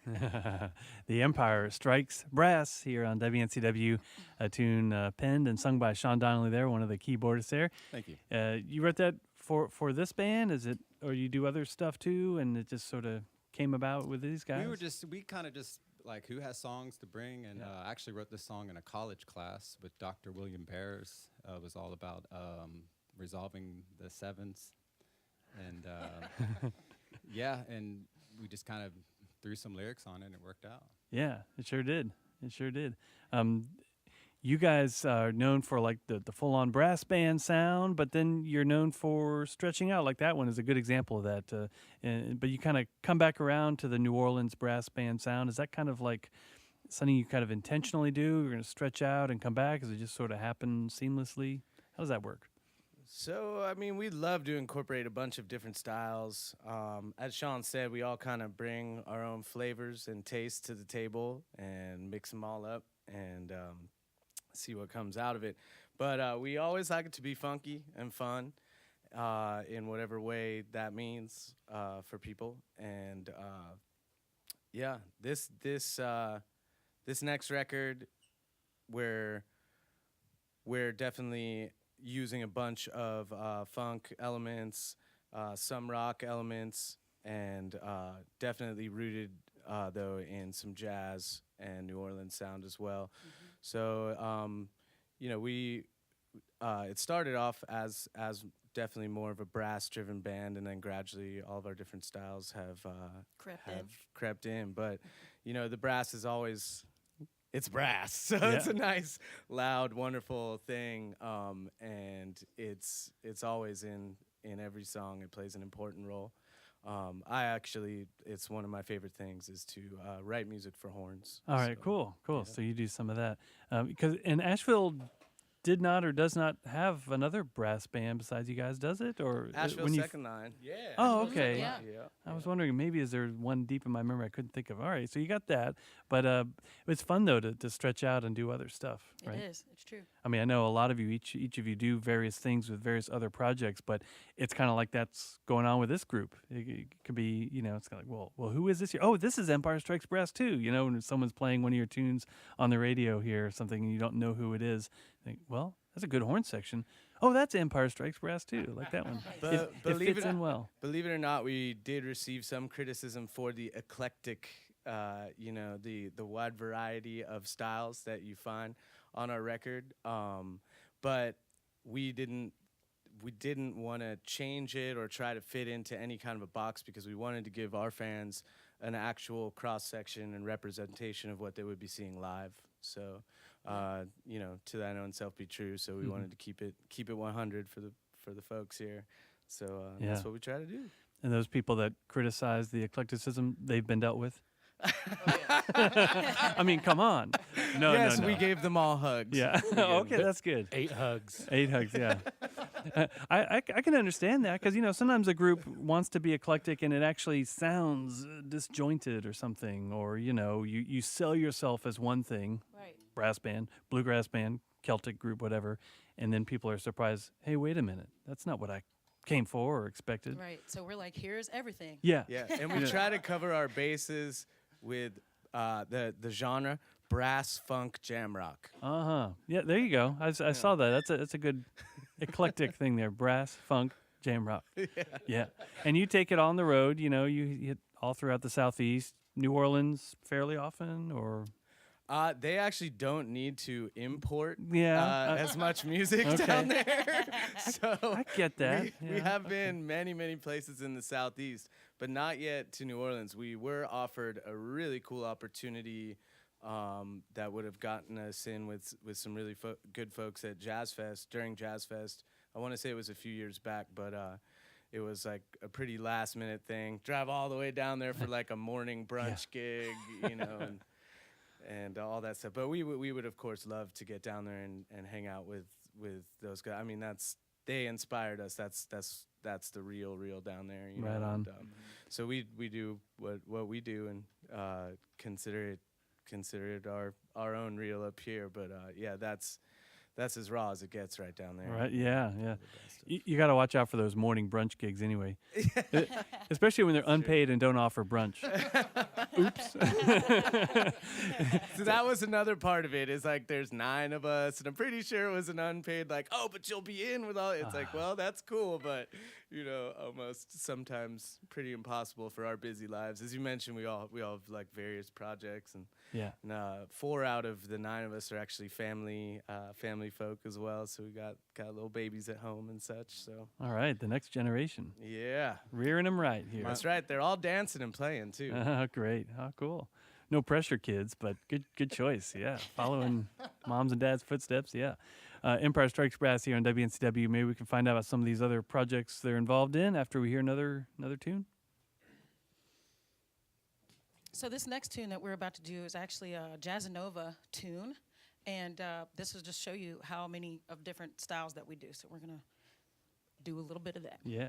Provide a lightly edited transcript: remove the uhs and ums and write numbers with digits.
The Empire Strikes Brass here on WNCW, a tune penned and sung by Sean Donnelly there, one of the keyboardists there. Thank you. You wrote that for this band? Is it, or you do other stuff too, and it just sort of came about with these guys? We kind of just like who has songs to bring, and I actually wrote this song in a college class with Dr. William Pears. It was all about resolving the sevens, and yeah, and we just kind of threw some lyrics on it, and it worked out. Yeah, it sure did. It sure did. You guys are known for like the full-on brass band sound, but then you're known for stretching out. Like that one is a good example of that. But you kind of come back around to the New Orleans brass band sound. Is that kind of like something you kind of intentionally do? You're going to stretch out and come back? Does it just sort of happen seamlessly? How does that work? So, I mean, we love to incorporate a bunch of different styles. As Sean said, we all kind of bring our own flavors and tastes to the table and mix them all up and see what comes out of it. But we always like it to be funky and fun in whatever way that means for people. And yeah, this next record, we're definitely using a bunch of funk elements, some rock elements, and definitely rooted though in some jazz and New Orleans sound as well. Mm-hmm. So you know, it started off as definitely more of a brass-driven band, and then gradually all of our different styles have crept in. But you know, the brass is always. It's brass, so yeah. It's a nice, loud, wonderful thing, and it's always in every song. It plays an important role. It's one of my favorite things is to write music for horns. All right, so, cool. Yeah. So you do some of that because in Asheville did not or does not have another brass band besides you guys, does it? Or Asheville Second Line. Yeah. Oh, okay. Yeah. I was wondering, maybe is there one deep in my memory I couldn't think of? All right, so you got that. But it's fun, though, to stretch out and do other stuff, right? It is. It's true. I mean, I know a lot of you, each of you do various things with various other projects, but it's kind of like that's going on with this group. It could be, you know, it's kind of like, well, who is this here? Oh, this is Empire Strikes Brass, too. You know, when someone's playing one of your tunes on the radio here or something and you don't know who it is, you think, well, that's a good horn section. Oh, that's Empire Strikes Brass, too. Like that one. But it fits in well. Believe it or not, we did receive some criticism for the eclectic, you know, the wide variety of styles that you find on our record. But we didn't want to change it or try to fit into any kind of a box because we wanted to give our fans an actual cross-section and representation of what they would be seeing live. So, you know, to thine own self be true. So we wanted to keep it 100 for the folks here. So that's what we try to do. And those people that criticize the eclecticism, they've been dealt with? I mean, come on. No. We gave them all hugs. Yeah. Okay, that's good. 8 hugs. 8 hugs, yeah. I can understand that because, you know, sometimes a group wants to be eclectic and it actually sounds disjointed or something. Or, you know, you sell yourself as one thing. Right. Brass band, bluegrass band, Celtic group, whatever. And then people are surprised, hey, wait a minute. That's not what I came for or expected. Right. So we're like, here's everything. Yeah. Yeah, and we try to cover our bases with the genre brass funk jam rock. Yeah, there you go. I saw that. That's a good eclectic thing there. Brass, funk, jam rock. Yeah. And you take it on the road. You know, you hit all throughout the Southeast, New Orleans, fairly often, or. They actually don't need to import as much music down there. So I get that. We have been many places in the Southeast, but not yet to New Orleans. We were offered a really cool opportunity that would have gotten us in with some really good folks at Jazz Fest, during Jazz Fest. I want to say it was a few years back, but it was like a pretty last-minute thing. Drive all the way down there for like a morning brunch gig, you know, and all that stuff. But we would of course love to get down there and hang out with those guys. I mean, they inspired us. That's the real down there. You right know? on. And, so we do what we do and consider it our own real up here. But yeah, that's that's as raw as it gets right down there. Right? Yeah, yeah. The best of- You got to watch out for those morning brunch gigs anyway, especially when they're unpaid and don't offer brunch. Oops. So that was another part of it. Is like there's 9 of us, and I'm pretty sure it was an unpaid. Like, oh, but you'll be in with all. It's like, well, that's cool, but almost sometimes pretty impossible for our busy lives. As you mentioned, we all have like various projects, and Yeah. 4 out of the 9 of us are actually family folk as well. So we got little babies at home and such. So All right, the next generation, yeah, rearing them right here. that's right. They're all dancing and playing too. Great. Oh, cool. No pressure, kids, but good choice. Yeah, following moms and dads' footsteps. Yeah. Empire Strikes Brass here on WNCW. Maybe we can find out about some of these other projects they're involved in after we hear another tune. So this next tune that we're about to do is actually a Jazzanova tune, and this will just show you how many of different styles that we do. So we're gonna do a little bit of that. Yeah.